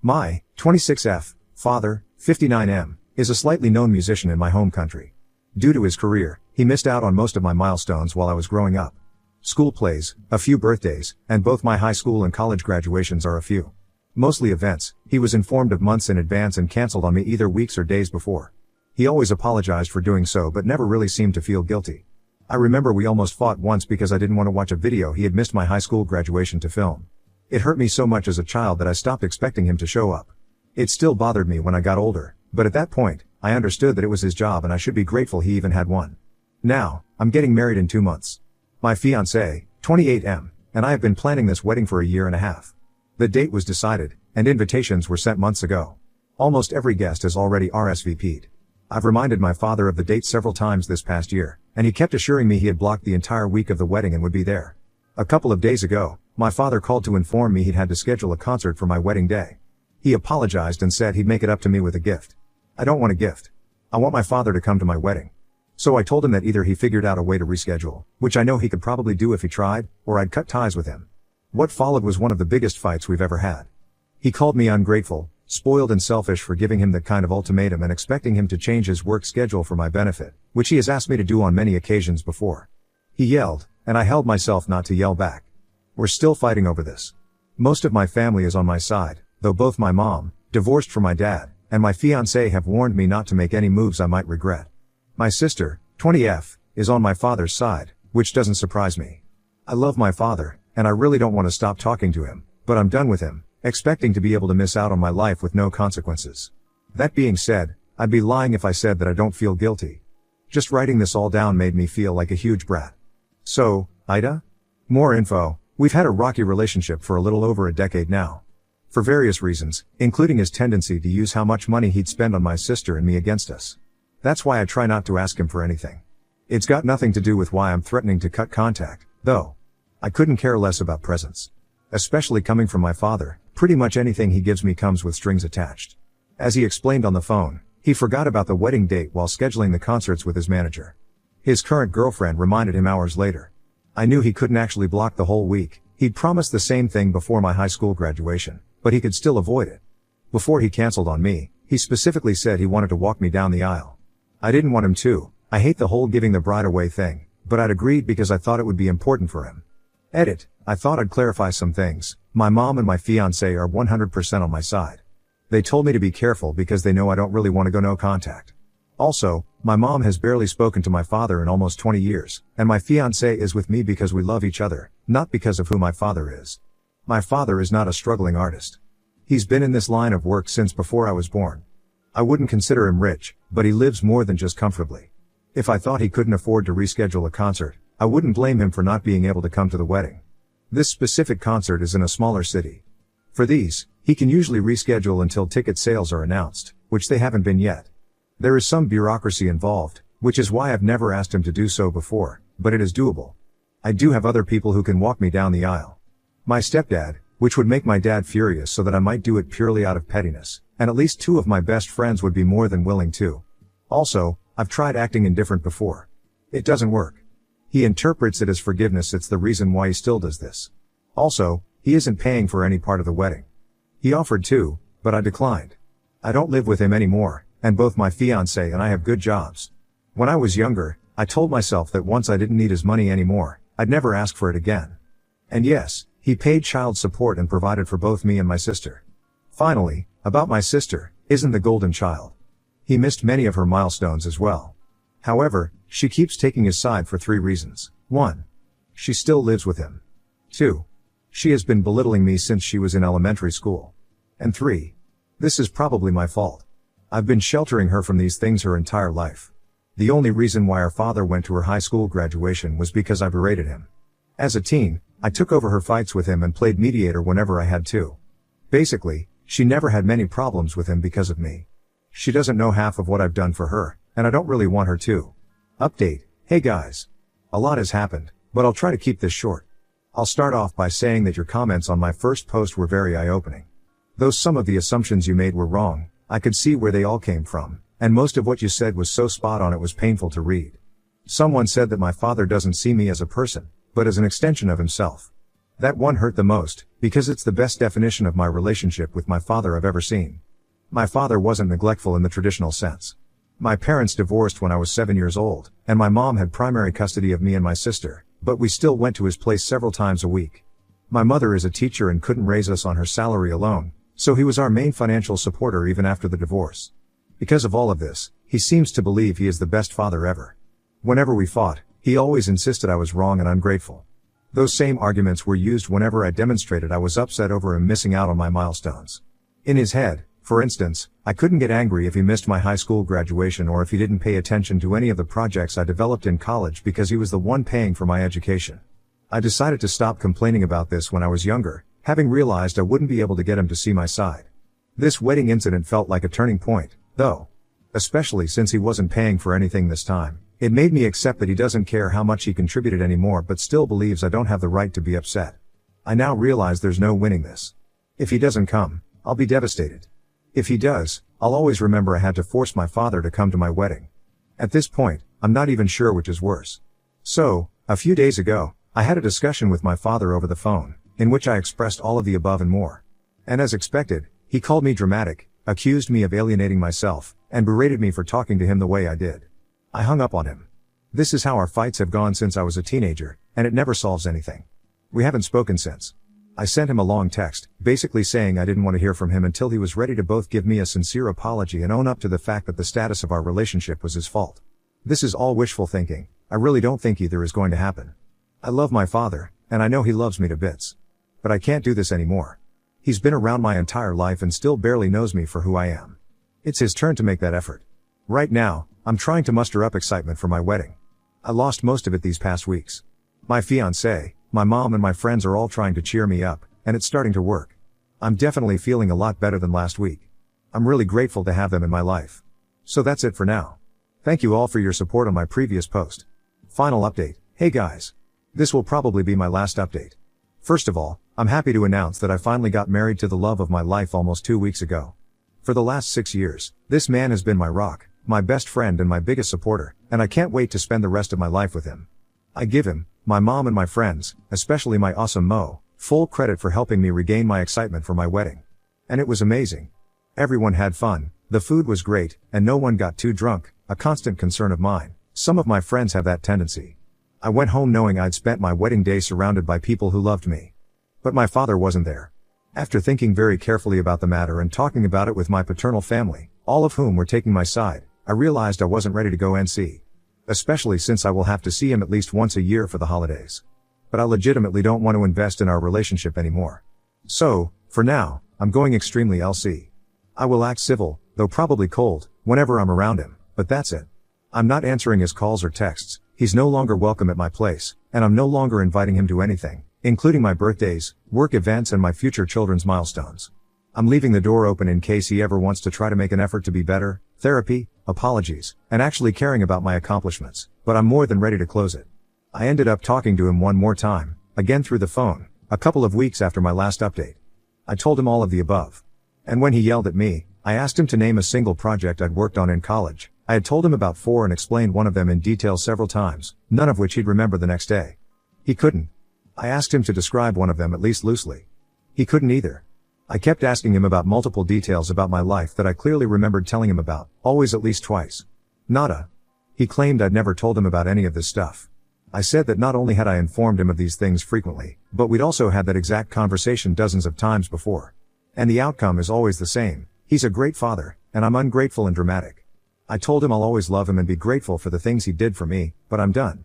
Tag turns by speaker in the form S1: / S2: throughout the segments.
S1: My 26F father, 59M, is a slightly known musician in my home country. Due to his career, he missed out on most of my milestones while I was growing up. School plays, a few birthdays, and both my high school and college graduations are a few. Mostly events, he was informed of months in advance and canceled on me either weeks or days before. He always apologized for doing so but never really seemed to feel guilty. I remember we almost fought once because I didn't want to watch a video he had missed my high school graduation to film. It hurt me so much as a child that I stopped expecting him to show up. It still bothered me when I got older, but at that point, I understood that it was his job and I should be grateful he even had one. Now, I'm getting married in 2 months. My fiancée, 28M, and I have been planning this wedding for a year and a half. The date was decided, and invitations were sent months ago. Almost every guest has already RSVP'd. I've reminded my father of the date several times this past year, and he kept assuring me he had blocked the entire week of the wedding and would be there. A couple of days ago, my father called to inform me he'd had to schedule a concert for my wedding day. He apologized and said he'd make it up to me with a gift. I don't want a gift. I want my father to come to my wedding. So I told him that either he figured out a way to reschedule, which I know he could probably do if he tried, or I'd cut ties with him. What followed was one of the biggest fights we've ever had. He called me ungrateful, spoiled and selfish for giving him that kind of ultimatum and expecting him to change his work schedule for my benefit, which he has asked me to do on many occasions before. He yelled, and I held myself not to yell back. We're still fighting over this. Most of my family is on my side, though both my mom, divorced from my dad, and my fiancé have warned me not to make any moves I might regret. My sister, 20F, is on my father's side, which doesn't surprise me. I love my father, and I really don't want to stop talking to him, but I'm done with him, expecting to be able to miss out on my life with no consequences. That being said, I'd be lying if I said that I don't feel guilty. Just writing this all down made me feel like a huge brat. So, Ida? More info. We've had a rocky relationship for a little over a decade now. For various reasons, including his tendency to use how much money he'd spend on my sister and me against us. That's why I try not to ask him for anything. It's got nothing to do with why I'm threatening to cut contact, though. I couldn't care less about presents. Especially coming from my father, pretty much anything he gives me comes with strings attached. As he explained on the phone, he forgot about the wedding date while scheduling the concerts with his manager. His current girlfriend reminded him hours later. I knew he couldn't actually block the whole week. He'd promised the same thing before my high school graduation, but he could still avoid it. Before he canceled on me, he specifically said he wanted to walk me down the aisle. I didn't want him to. I hate the whole giving the bride away thing, but I'd agreed because I thought it would be important for him. Edit. I thought I'd clarify some things. My mom and my fiancé are 100% on my side. They told me to be careful because they know I don't really want to go no contact. Also, my mom has barely spoken to my father in almost 20 years, and my fiancé is with me because we love each other, not because of who my father is. My father is not a struggling artist. He's been in this line of work since before I was born. I wouldn't consider him rich, but he lives more than just comfortably. If I thought he couldn't afford to reschedule a concert, I wouldn't blame him for not being able to come to the wedding. This specific concert is in a smaller city. For these, he can usually reschedule until ticket sales are announced, which they haven't been yet. There is some bureaucracy involved, which is why I've never asked him to do so before, but it is doable. I do have other people who can walk me down the aisle. My stepdad, which would make my dad furious so that I might do it purely out of pettiness, and at least 2 of my best friends would be more than willing to. Also, I've tried acting indifferent before. It doesn't work. He interprets it as forgiveness. It's the reason why he still does this. Also, he isn't paying for any part of the wedding. He offered to, but I declined. I don't live with him anymore, and both my fiancé and I have good jobs. When I was younger, I told myself that once I didn't need his money anymore, I'd never ask for it again. And yes, he paid child support and provided for both me and my sister. Finally, about my sister, isn't the golden child. He missed many of her milestones as well. However, she keeps taking his side for 3 reasons. 1. She still lives with him. 2. She has been belittling me since she was in elementary school. And 3. This is probably my fault. I've been sheltering her from these things her entire life. The only reason why our father went to her high school graduation was because I berated him. As a teen, I took over her fights with him and played mediator whenever I had to. Basically, she never had many problems with him because of me. She doesn't know half of what I've done for her, and I don't really want her to. Update. Hey guys. A lot has happened, but I'll try to keep this short. I'll start off by saying that your comments on my first post were very eye-opening. Though some of the assumptions you made were wrong, I could see where they all came from, and most of what you said was so spot on it was painful to read. Someone said that my father doesn't see me as a person, but as an extension of himself. That one hurt the most, because it's the best definition of my relationship with my father I've ever seen. My father wasn't neglectful in the traditional sense. My parents divorced when I was 7 years old, and my mom had primary custody of me and my sister, but we still went to his place several times a week. My mother is a teacher and couldn't raise us on her salary alone, so he was our main financial supporter even after the divorce. Because of all of this, he seems to believe he is the best father ever. Whenever we fought, he always insisted I was wrong and ungrateful. Those same arguments were used whenever I demonstrated I was upset over him missing out on my milestones. In his head, for instance, I couldn't get angry if he missed my high school graduation or if he didn't pay attention to any of the projects I developed in college because he was the one paying for my education. I decided to stop complaining about this when I was younger, having realized I wouldn't be able to get him to see my side. This wedding incident felt like a turning point, though. Especially since he wasn't paying for anything this time. It made me accept that he doesn't care how much he contributed anymore but still believes I don't have the right to be upset. I now realize there's no winning this. If he doesn't come, I'll be devastated. If he does, I'll always remember I had to force my father to come to my wedding. At this point, I'm not even sure which is worse. So, a few days ago, I had a discussion with my father over the phone, in which I expressed all of the above and more. And as expected, he called me dramatic, accused me of alienating myself, and berated me for talking to him the way I did. I hung up on him. This is how our fights have gone since I was a teenager, and it never solves anything. We haven't spoken since. I sent him a long text, basically saying I didn't want to hear from him until he was ready to both give me a sincere apology and own up to the fact that the status of our relationship was his fault. This is all wishful thinking. I really don't think either is going to happen. I love my father, and I know he loves me to bits. But I can't do this anymore. He's been around my entire life and still barely knows me for who I am. It's his turn to make that effort. Right now, I'm trying to muster up excitement for my wedding. I lost most of it these past weeks. My fiancé, my mom and my friends are all trying to cheer me up, and it's starting to work. I'm definitely feeling a lot better than last week. I'm really grateful to have them in my life. So that's it for now. Thank you all for your support on my previous post. Final update. Hey guys. This will probably be my last update. First of all, I'm happy to announce that I finally got married to the love of my life almost 2 weeks ago. For the last 6 years, this man has been my rock, my best friend and my biggest supporter, and I can't wait to spend the rest of my life with him. I give him, my mom and my friends, especially my awesome Mo, full credit for helping me regain my excitement for my wedding. And it was amazing. Everyone had fun, the food was great, and no one got too drunk, a constant concern of mine. Some of my friends have that tendency. I went home knowing I'd spent my wedding day surrounded by people who loved me. But my father wasn't there. After thinking very carefully about the matter and talking about it with my paternal family, all of whom were taking my side, I realized I wasn't ready to go NC. Especially since I will have to see him at least once a year for the holidays. But I legitimately don't want to invest in our relationship anymore. So, for now, I'm going extremely LC. I will act civil, though probably cold, whenever I'm around him, but that's it. I'm not answering his calls or texts, he's no longer welcome at my place, and I'm no longer inviting him to anything, including my birthdays, work events and my future children's milestones. I'm leaving the door open in case he ever wants to try to make an effort to be better, therapy, apologies, and actually caring about my accomplishments, but I'm more than ready to close it. I ended up talking to him one more time, again through the phone, a couple of weeks after my last update. I told him all of the above. And when he yelled at me, I asked him to name a single project I'd worked on in college. I had told him about 4 and explained one of them in detail several times, none of which he'd remember the next day. He couldn't. I asked him to describe one of them at least loosely. He couldn't either. I kept asking him about multiple details about my life that I clearly remembered telling him about, always at least twice. Nada. He claimed I'd never told him about any of this stuff. I said that not only had I informed him of these things frequently, but we'd also had that exact conversation dozens of times before. And the outcome is always the same. He's a great father, and I'm ungrateful and dramatic. I told him I'll always love him and be grateful for the things he did for me, but I'm done.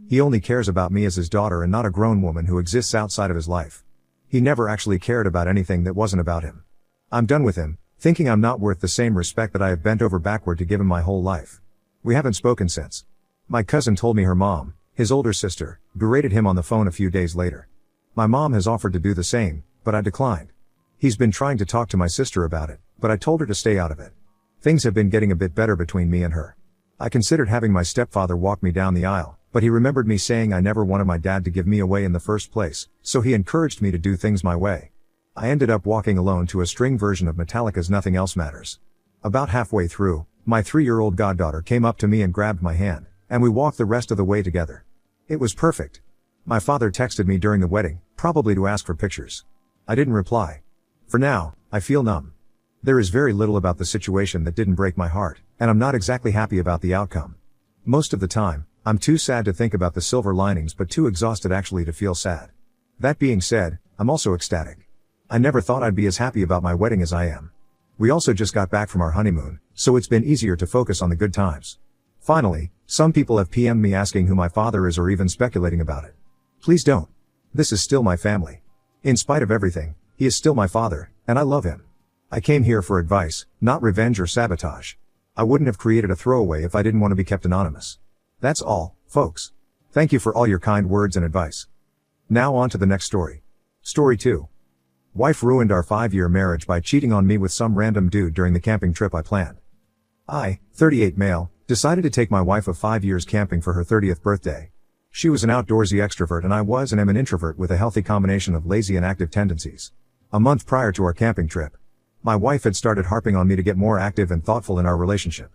S1: He only cares about me as his daughter and not a grown woman who exists outside of his life. He never actually cared about anything that wasn't about him. I'm done with him, thinking I'm not worth the same respect that I have bent over backward to give him my whole life. We haven't spoken since. My cousin told me her mom, his older sister, berated him on the phone a few days later. My mom has offered to do the same, but I declined. He's been trying to talk to my sister about it, but I told her to stay out of it. Things have been getting a bit better between me and her. I considered having my stepfather walk me down the aisle, but he remembered me saying I never wanted my dad to give me away in the first place, so he encouraged me to do things my way. I ended up walking alone to a string version of Metallica's Nothing Else Matters. About halfway through, my 3-year-old goddaughter came up to me and grabbed my hand, and we walked the rest of the way together. It was perfect. My father texted me during the wedding, probably to ask for pictures. I didn't reply. For now, I feel numb. There is very little about the situation that didn't break my heart, and I'm not exactly happy about the outcome. Most of the time, I'm too sad to think about the silver linings but too exhausted actually to feel sad. That being said, I'm also ecstatic. I never thought I'd be as happy about my wedding as I am. We also just got back from our honeymoon, so it's been easier to focus on the good times. Finally, some people have PM'd me asking who my father is or even speculating about it. Please don't. This is still my family. In spite of everything, he is still my father, and I love him. I came here for advice, not revenge or sabotage. I wouldn't have created a throwaway if I didn't want to be kept anonymous. That's all, folks. Thank you for all your kind words and advice. Now on to the next story. Story 2. Wife ruined our 5-year marriage by cheating on me with some random dude during the camping trip I planned. I, 38 male, decided to take my wife of 5 years camping for her 30th birthday. She was an outdoorsy extrovert and I was and am an introvert with a healthy combination of lazy and active tendencies. A month prior to our camping trip, my wife had started harping on me to get more active and thoughtful in our relationship.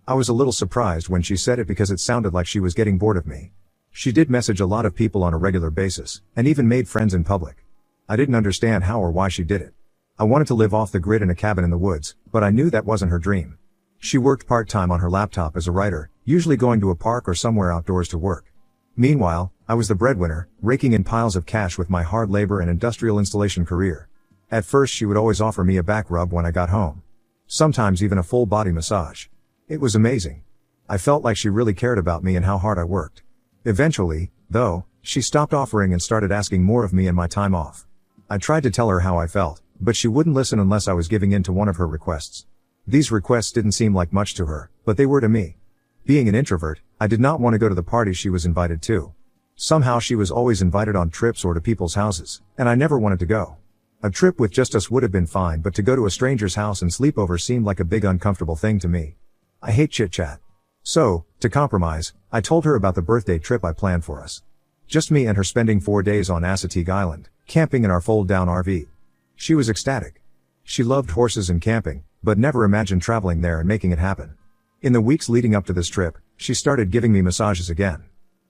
S1: I was a little surprised when she said it because it sounded like she was getting bored of me. She did message a lot of people on a regular basis, and even made friends in public. I didn't understand how or why she did it. I wanted to live off the grid in a cabin in the woods, but I knew that wasn't her dream. She worked part-time on her laptop as a writer, usually going to a park or somewhere outdoors to work. Meanwhile, I was the breadwinner, raking in piles of cash with my hard labor and industrial installation career. At first she would always offer me a back rub when I got home. Sometimes even a full body massage. It was amazing. I felt like she really cared about me and how hard I worked. Eventually, though, she stopped offering and started asking more of me and my time off. I tried to tell her how I felt, but she wouldn't listen unless I was giving in to one of her requests. These requests didn't seem like much to her, but they were to me. Being an introvert, I did not want to go to the parties she was invited to. Somehow she was always invited on trips or to people's houses, and I never wanted to go. A trip with just us would have been fine, but to go to a stranger's house and sleep over seemed like a big uncomfortable thing to me. I hate chit-chat. So, to compromise, I told her about the birthday trip I planned for us. Just me and her spending 4 days on Assateague Island, camping in our fold-down RV. She was ecstatic. She loved horses and camping, but never imagined traveling there and making it happen. In the weeks leading up to this trip, she started giving me massages again.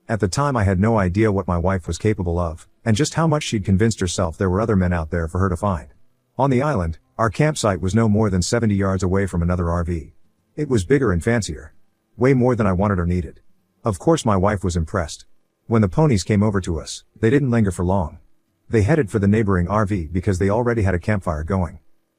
S1: At the time I had no idea what my wife was capable of, and just how much she'd convinced herself there were other men out there for her to find. On the island, our campsite was no more than 70 yards away from another RV. It was bigger and fancier. Way more than I wanted or needed. Of course my wife was impressed. When the ponies came over to us, they didn't linger for long. They headed for the neighboring RV because they already had a campfire going.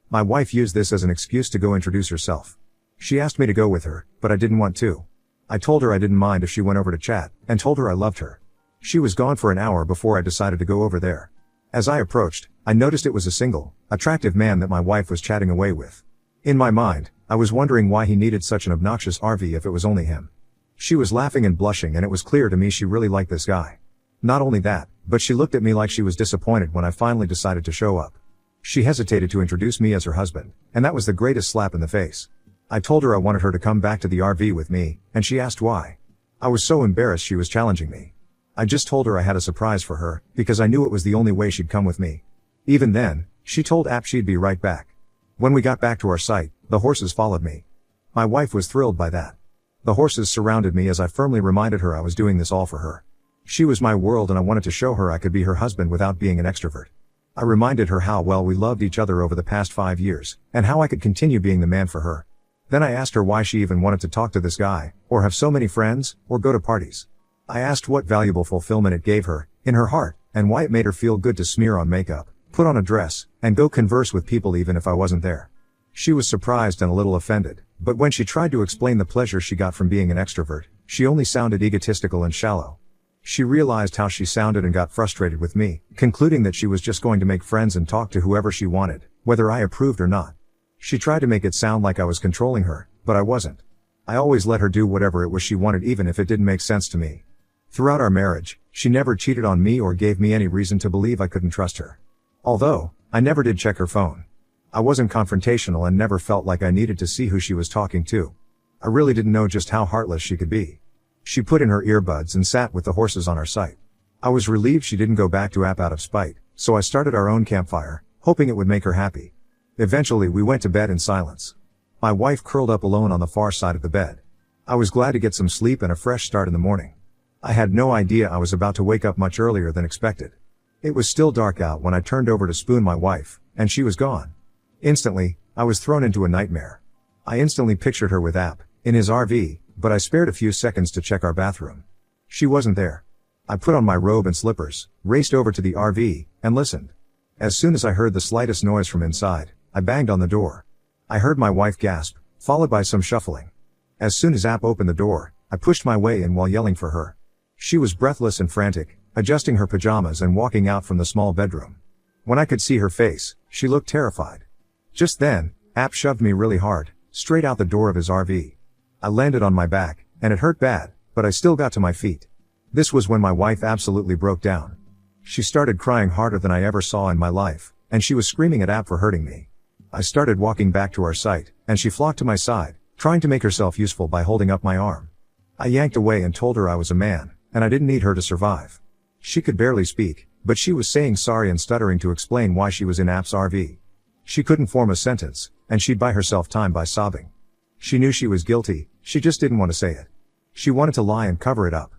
S1: My wife used this as an excuse to go introduce herself. She asked me to go with her, but I didn't want to. I told her I didn't mind if she went over to chat, and told her I loved her. She was gone for an hour before I decided to go over there. As I approached, I noticed it was a single, attractive man that my wife was chatting away with. In my mind, I was wondering why he needed such an obnoxious RV if it was only him. She was laughing and blushing and it was clear to me she really liked this guy. Not only that, but she looked at me like she was disappointed when I finally decided to show up. She hesitated to introduce me as her husband, and that was the greatest slap in the face. I told her I wanted her to come back to the RV with me, and she asked why. I was so embarrassed she was challenging me. I just told her I had a surprise for her, because I knew it was the only way she'd come with me. Even then, she told App she'd be right back. When we got back to our site, the horses followed me. My wife was thrilled by that. The horses surrounded me as I firmly reminded her I was doing this all for her. She was my world and I wanted to show her I could be her husband without being an extrovert. I reminded her how well we loved each other over the past 5 years, and how I could continue being the man for her. Then I asked her why she even wanted to talk to this guy, or have so many friends, or go to parties. I asked what valuable fulfillment it gave her, in her heart, and why it made her feel good to smear on makeup, put on a dress, and go converse with people even if I wasn't there. She was surprised and a little offended, but when she tried to explain the pleasure she got from being an extrovert, she only sounded egotistical and shallow. She realized how she sounded and got frustrated with me, concluding that she was just going to make friends and talk to whoever she wanted, whether I approved or not. She tried to make it sound like I was controlling her, but I wasn't. I always let her do whatever it was she wanted even if it didn't make sense to me. Throughout our marriage, she never cheated on me or gave me any reason to believe I couldn't trust her. Although, I never did check her phone. I wasn't confrontational and never felt like I needed to see who she was talking to. I really didn't know just how heartless she could be. She put in her earbuds and sat with the horses on our site. I was relieved she didn't go back to App out of spite, so I started our own campfire, hoping it would make her happy. Eventually we went to bed in silence. My wife curled up alone on the far side of the bed. I was glad to get some sleep and a fresh start in the morning. I had no idea I was about to wake up much earlier than expected. It was still dark out when I turned over to spoon my wife, and she was gone. Instantly, I was thrown into a nightmare. I instantly pictured her with App, in his RV, but I spared a few seconds to check our bathroom. She wasn't there. I put on my robe and slippers, raced over to the RV, and listened. As soon as I heard the slightest noise from inside, I banged on the door. I heard my wife gasp, followed by some shuffling. As soon as App opened the door, I pushed my way in while yelling for her. She was breathless and frantic, adjusting her pajamas and walking out from the small bedroom. When I could see her face, she looked terrified. Just then, App shoved me really hard, straight out the door of his RV. I landed on my back, and it hurt bad, but I still got to my feet. This was when my wife absolutely broke down. She started crying harder than I ever saw in my life, and she was screaming at App for hurting me. I started walking back to our site, and she flocked to my side, trying to make herself useful by holding up my arm. I yanked away and told her I was a man, and I didn't need her to survive. She could barely speak, but she was saying sorry and stuttering to explain why she was in App's RV. She couldn't form a sentence, and she'd buy herself time by sobbing. She knew she was guilty, she just didn't want to say it. She wanted to lie and cover it up.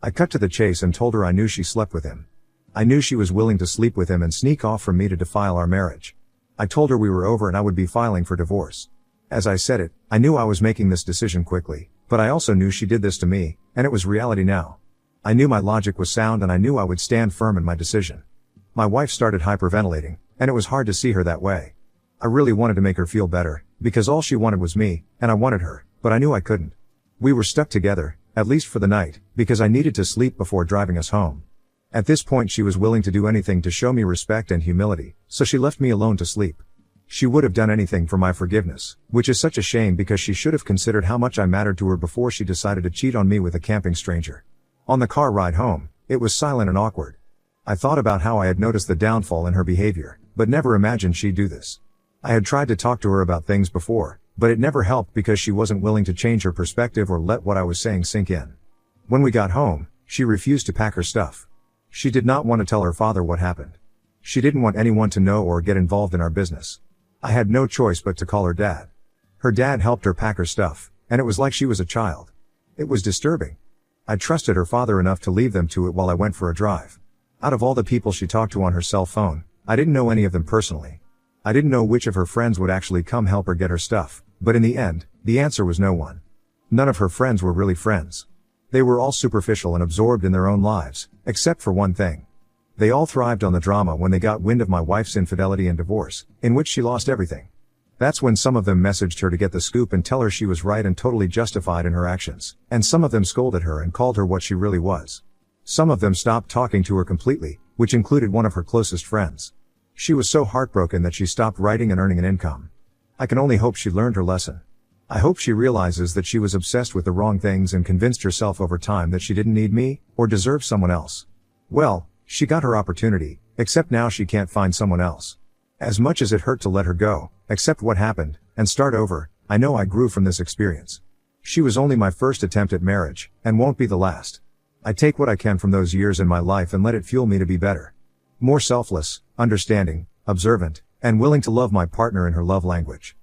S1: I cut to the chase and told her I knew she slept with him. I knew she was willing to sleep with him and sneak off from me to defile our marriage. I told her we were over and I would be filing for divorce. As I said it, I knew I was making this decision quickly, but I also knew she did this to me, and it was reality now. I knew my logic was sound and I knew I would stand firm in my decision. My wife started hyperventilating, and it was hard to see her that way. I really wanted to make her feel better, because all she wanted was me, and I wanted her, but I knew I couldn't. We were stuck together, at least for the night, because I needed to sleep before driving us home. At this point she was willing to do anything to show me respect and humility, so she left me alone to sleep. She would have done anything for my forgiveness, which is such a shame because she should have considered how much I mattered to her before she decided to cheat on me with a camping stranger. On the car ride home, it was silent and awkward. I thought about how I had noticed the downfall in her behavior, but never imagined she'd do this. I had tried to talk to her about things before, but it never helped because she wasn't willing to change her perspective or let what I was saying sink in. When we got home, she refused to pack her stuff. She did not want to tell her father what happened. She didn't want anyone to know or get involved in our business. I had no choice but to call her dad. Her dad helped her pack her stuff, and it was like she was a child. It was disturbing. I trusted her father enough to leave them to it while I went for a drive. Out of all the people she talked to on her cell phone, I didn't know any of them personally. I didn't know which of her friends would actually come help her get her stuff, but in the end, the answer was no one. None of her friends were really friends. They were all superficial and absorbed in their own lives, except for one thing. They all thrived on the drama when they got wind of my wife's infidelity and divorce, in which she lost everything. That's when some of them messaged her to get the scoop and tell her she was right and totally justified in her actions, and some of them scolded her and called her what she really was. Some of them stopped talking to her completely, which included one of her closest friends. She was so heartbroken that she stopped writing and earning an income. I can only hope she learned her lesson. I hope she realizes that she was obsessed with the wrong things and convinced herself over time that she didn't need me, or deserve someone else. Well, she got her opportunity, except now she can't find someone else. As much as it hurt to let her go, accept what happened, and start over, I know I grew from this experience. She was only my first attempt at marriage, and won't be the last. I take what I can from those years in my life and let it fuel me to be better. More selfless, understanding, observant, and willing to love my partner in her love language.